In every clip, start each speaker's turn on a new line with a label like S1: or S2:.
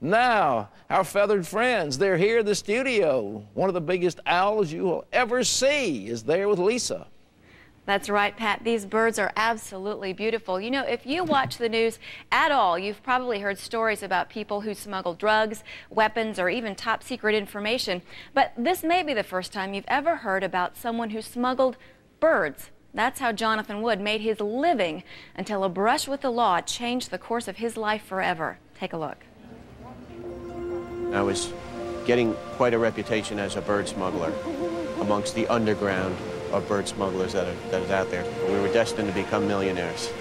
S1: Now, our feathered friends, they're here in the studio. One of the biggest owls you will ever see is there with Lisa.
S2: That's right, Pat. These birds are absolutely beautiful. You know, if you watch the news at all, you've probably heard stories about people who smuggle drugs, weapons, or even top secret information. But this may be the first time you've ever heard about someone who smuggled birds. That's how Jonathan Wood made his living until a brush with the law changed the course of his life forever. Take a look.
S3: I was getting quite a reputation as a bird smuggler amongst the underground of bird smugglers that is out there. We were destined to become millionaires.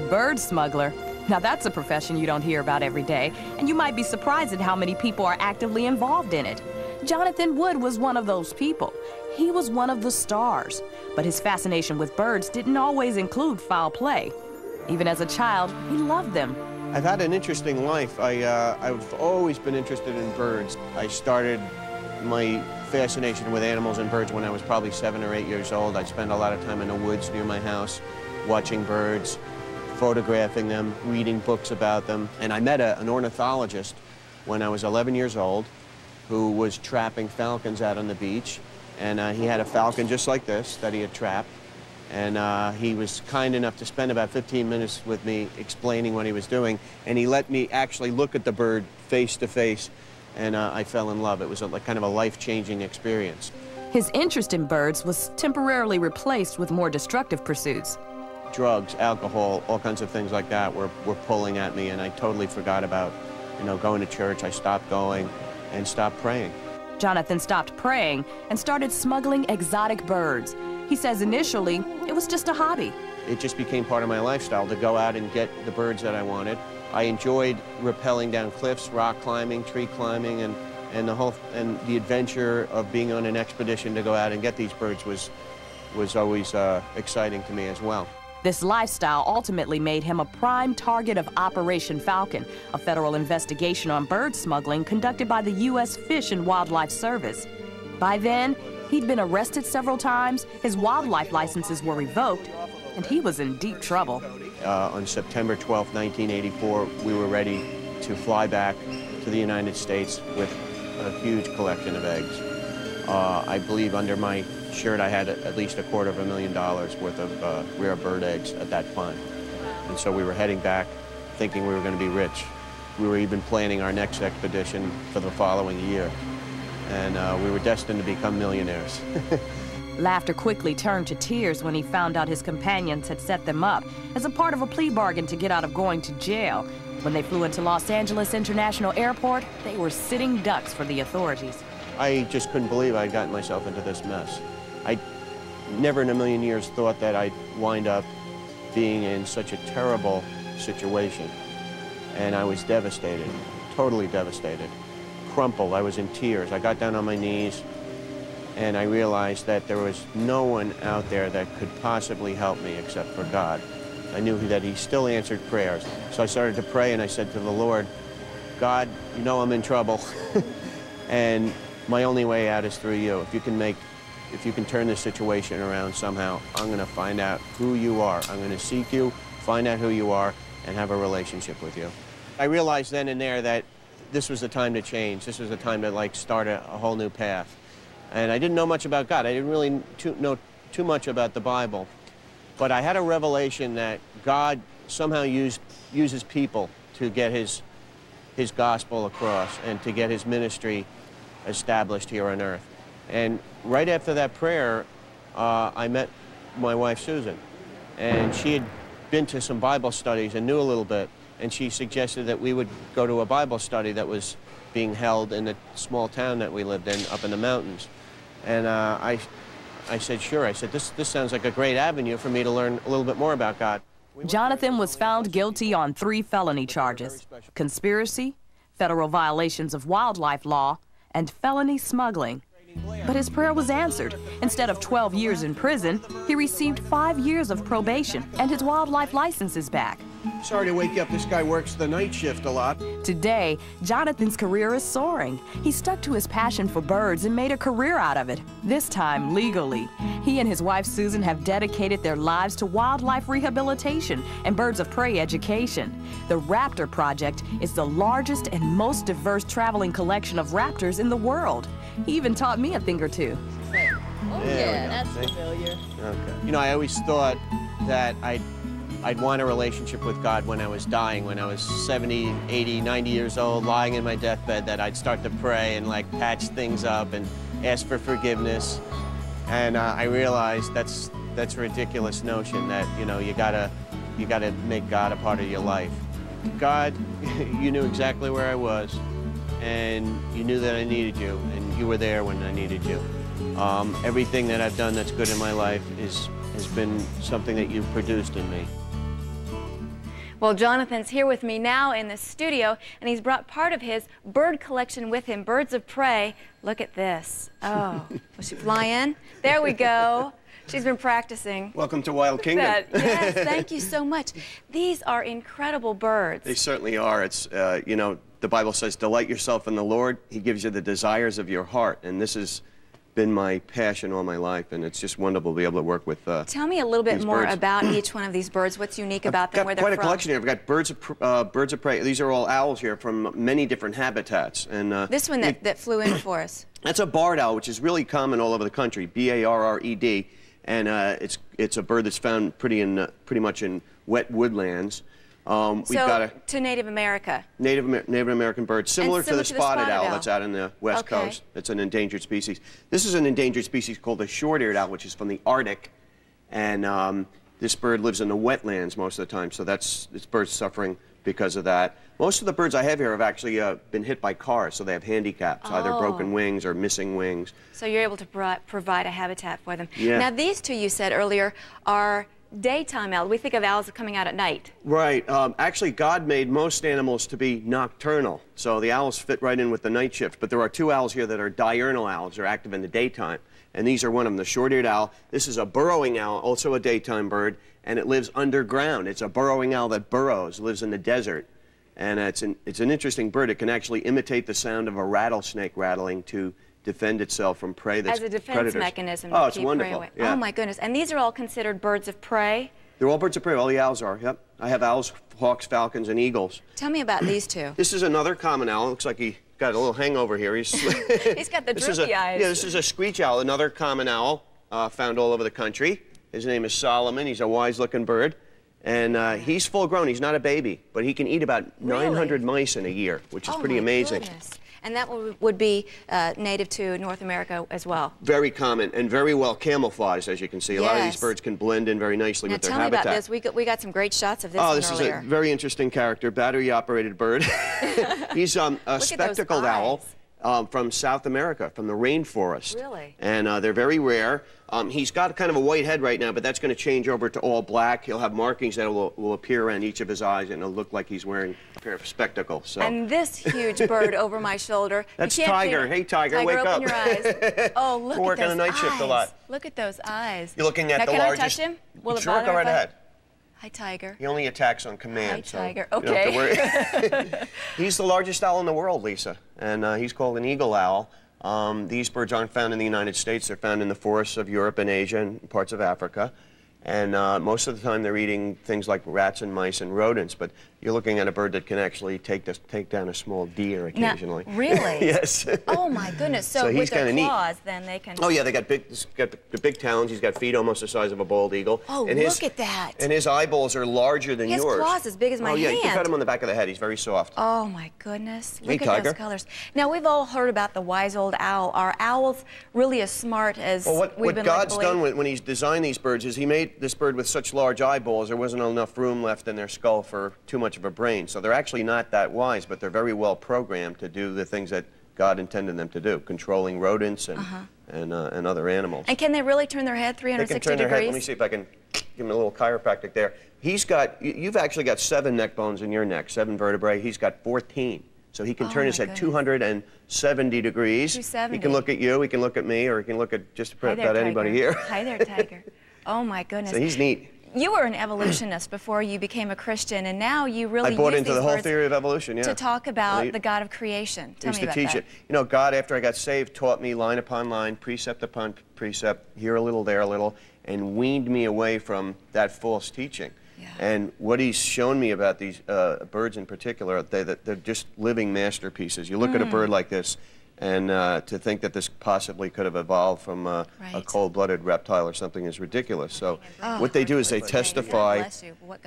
S4: Bird smuggler? Now that's a profession you don't hear about every day, and you might be surprised at how many people are actively involved in it. Jonathan Wood was one of those people. He was one of the stars, but his fascination with birds didn't always include foul play. Even as a child, he loved them.
S3: I've had an interesting life. I've always been interested in birds. I started my fascination with animals and birds when I was probably 7 or 8 years old. I'd spend a lot of time in the woods near my house, watching birds, photographing them, reading books about them. And I met an ornithologist when I was 11 years old who was trapping falcons out on the beach. And he had a falcon just like this that he had trapped. And he was kind enough to spend about 15 minutes with me explaining what he was doing. And he let me actually look at the bird face to face. And I fell in love. It was kind of a life-changing experience.
S4: His interest in birds was temporarily replaced with more destructive pursuits.
S3: Drugs, alcohol, all kinds of things like that were pulling at me, and I totally forgot about, going to church. I stopped going and stopped praying.
S4: Jonathan stopped praying and started smuggling exotic birds. He says initially it was just a hobby.
S3: It just became part of my lifestyle to go out and get the birds that I wanted. I enjoyed rappelling down cliffs, rock climbing, tree climbing, and the adventure of being on an expedition to go out and get these birds was always exciting to me as well.
S4: This lifestyle ultimately made him a prime target of Operation Falcon, a federal investigation on bird smuggling conducted by the U.S. Fish and Wildlife Service. By then, he'd been arrested several times, his wildlife licenses were revoked, and he was in deep trouble.
S3: On September 12, 1984, we were ready to fly back to the United States with a huge collection of eggs. I believe under my shirt I had at least $250,000 worth of rare bird eggs at that time. And so we were heading back thinking we were going to be rich. We were even planning our next expedition for the following year. And we were destined to become millionaires.
S4: Laughter quickly turned to tears when he found out his companions had set them up as a part of a plea bargain to get out of going to jail. When they flew into Los Angeles International Airport, they were sitting ducks for the authorities.
S3: I just couldn't believe I'd gotten myself into this mess. I never in a million years thought that I'd wind up being in such a terrible situation. And I was devastated, totally devastated, crumpled. I was in tears. I got down on my knees, and I realized that there was no one out there that could possibly help me except for God. I knew that He still answered prayers. So I started to pray, and I said to the Lord, God, you know I'm in trouble. And my only way out is through you. If you can turn this situation around somehow, I'm going to find out who you are. I'm going to seek you, find out who you are, and have a relationship with you. I realized then and there that this was the time to change. This was the time to start a whole new path. And I didn't know much about God. I didn't really know too much about the Bible. But I had a revelation that God somehow uses people to get his gospel across and to get His ministry established here on earth. And right after that prayer, I met my wife, Susan. And she had been to some Bible studies and knew a little bit. And she suggested that we would go to a Bible study that was being held in the small town that we lived in up in the mountains. And I said, sure. I said, this sounds like a great avenue for me to learn a little bit more about God.
S4: Jonathan was found guilty on 3 felony charges: conspiracy, federal violations of wildlife law, and felony smuggling. But his prayer was answered. Instead of 12 years in prison, he received 5 years of probation and his wildlife licenses back.
S3: Sorry to wake you up. This guy works the night shift a lot.
S4: Today, Jonathan's career is soaring. He stuck to his passion for birds and made a career out of it, this time legally. He and his wife Susan have dedicated their lives to wildlife rehabilitation and birds of prey education. The Raptor Project is the largest and most diverse traveling collection of raptors in the world. He even taught me a thing or two.
S2: Oh yeah, that's familiar.
S3: Okay. You know, I always thought that I'd want a relationship with God when I was dying, when I was 70, 80, 90 years old, lying in my deathbed, that I'd start to pray and like patch things up and ask for forgiveness. And I realized that's a ridiculous notion that, you know, you gotta make God a part of your life. God, you knew exactly where I was, and you knew that I needed you, and you were there when I needed you. Everything that I've done that's good in my life has been something that you've produced in me.
S2: Well, Jonathan's here with me now in the studio, and he's brought part of his bird collection with him, birds of prey. Look at this. Oh, will she fly in? There we go. She's been practicing.
S3: Welcome to Wild Kingdom.
S2: Yes, thank you so much. These are incredible birds.
S3: They certainly are. It's, you know, the Bible says, delight yourself in the Lord. He gives you the desires of your heart. And this has been my passion all my life, and it's just wonderful to be able to work with
S2: Tell me a little bit more
S3: birds.
S2: about each one of these birds. What's unique about them, where they're
S3: from? I've got quite
S2: from?
S3: a collection here. I've got birds of prey. These are all owls here from many different habitats. And
S2: this one that flew in for us.
S3: That's a barred owl, which is really common all over the country, B-A-R-R-E-D. And it's a bird that's found pretty much in wet woodlands. We've got
S2: to Native America.
S3: Native American bird, similar to the spotted owl that's out in the West Coast. It's an endangered species. This is an endangered species called the short-eared owl, which is from the Arctic. And this bird lives in the wetlands most of the time, so this bird's suffering because of that. Most of the birds I have here have actually been hit by cars, so they have handicaps, either broken wings or missing wings.
S2: So you're able to provide a habitat for them.
S3: Yeah.
S2: Now, these two, you said earlier, are daytime owls. We think of owls coming out at night.
S3: Right. Actually, God made most animals to be nocturnal, so the owls fit right in with the night shift. But there are two owls here that are diurnal owls. They're active in the daytime, and these are one of them, the short-eared owl. This is a burrowing owl, also a daytime bird, and it lives underground. It's a burrowing owl that burrows, lives in the desert. And it's an interesting bird. It can actually imitate the sound of a rattlesnake rattling to defend itself from prey that's predators.
S2: As a defense mechanism.
S3: Oh, it's wonderful. Yeah.
S2: Oh, my goodness. And these are all considered birds of prey?
S3: They're all birds of prey. All the owls are, yep. I have owls, hawks, falcons, and eagles.
S2: Tell me about these two.
S3: This is another common owl. It looks like he got a little hangover here.
S2: He's got the droopy eyes.
S3: Yeah, this is a screech owl, another common owl found all over the country. His name is Solomon. He's a wise-looking bird. And he's full-grown. He's not a baby, but he can eat about 900 mice in a year, which is pretty amazing.
S2: Goodness. And that would be native to North America as well.
S3: Very common and very well camouflaged, as you can see. A lot of these birds can blend in very nicely with their habitat.
S2: Now tell me about this. We got some great shots of this one
S3: this
S2: earlier.
S3: is a very interesting character, battery-operated bird. He's a spectacled owl from South America, from the rainforest.
S2: Really?
S3: And they're very rare. He's got kind of a white head right now, but that's going to change over to all black. He'll have markings that will appear around each of his eyes, and it'll look like he's wearing a pair of spectacles. So.
S2: And this huge bird over my shoulder.
S3: That's Tiger. Hey, Tiger, wake
S2: open
S3: up.
S2: Your eyes. Oh, look at those eyes.
S3: We're working a night shift a lot.
S2: Look at those eyes.
S3: You're looking at
S2: now,
S3: the
S2: can
S3: largest.
S2: I touch him? Will it
S3: sure,
S2: bother
S3: go right ahead.
S2: Hi, Tiger.
S3: He only attacks on command.
S2: Hi, Tiger.
S3: So
S2: Okay.
S3: You don't have to worry. He's the largest owl in the world, Lisa, and he's called an eagle owl. These birds aren't found in the United States. They're found in the forests of Europe and Asia and parts of Africa. And most of the time they're eating things like rats and mice and rodents, but you're looking at a bird that can actually take down a small deer occasionally.
S2: Now, really?
S3: Yes.
S2: Oh my goodness! So with their claws, then they can.
S3: Oh yeah, they got the big talons. He's got feet almost the size of a bald eagle.
S2: Oh,
S3: and
S2: look at that!
S3: And his eyeballs are larger than yours.
S2: His claws as big as my hand.
S3: Oh yeah, you can pet him on the back of the head. He's very soft.
S2: Oh my goodness!
S3: Hey,
S2: Look at
S3: Tiger.
S2: those colors. Now we've all heard about the wise old owl. Are owls really as smart as we've been led to believe?
S3: What God's done when He's designed these birds is He made this bird with such large eyeballs, there wasn't enough room left in their skull for too much of a brain. So they're actually not that wise, but they're very well programmed to do the things that God intended them to do, controlling rodents and other animals.
S2: And can they really turn their head 360
S3: they can turn
S2: degrees?
S3: Their head. Let me see if I can give him a little chiropractic there. You've actually got 7 neck bones in your neck, 7 vertebrae. He's got 14. So he can turn his head 270 degrees.
S2: 270.
S3: He can look at you, he can look at me, or he can look at just about
S2: Tiger.
S3: anybody here.
S2: Hi there, Tiger. Oh my goodness.
S3: So he's neat.
S2: You were an evolutionist before you became a Christian, and now you really
S3: I bought
S2: use
S3: into
S2: these
S3: the whole
S2: words
S3: theory of evolution, yeah.
S2: to talk about the God of creation. Tell me about that.
S3: Used to teach it. You know, God, after I got saved, taught me line upon line, precept upon precept, here a little, there a little, and weaned me away from that false teaching.
S2: Yeah.
S3: And what he's shown me about these birds in particular, they're just living masterpieces. You look at a bird like this, and to think that this possibly could have evolved from a cold-blooded reptile or something is ridiculous. So what they do is they testify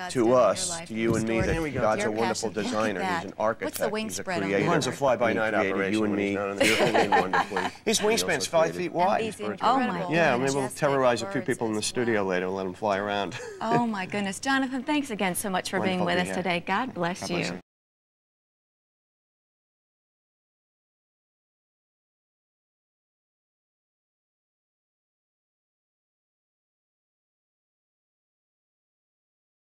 S3: to us, to you and me, that God's a wonderful designer. He's an architect.
S2: What's the wing
S3: He's a
S2: spread on
S3: creator.
S2: that?
S3: He runs a fly-by-night operation. You and me, fearfully and wonderfully. His wingspan's 5 feet wide.
S2: Oh my
S3: Yeah,
S2: goodness.
S3: maybe we'll terrorize a few people in the studio later and let them fly around.
S2: Oh my goodness. Jonathan, thanks again so much for being with us today. God bless you.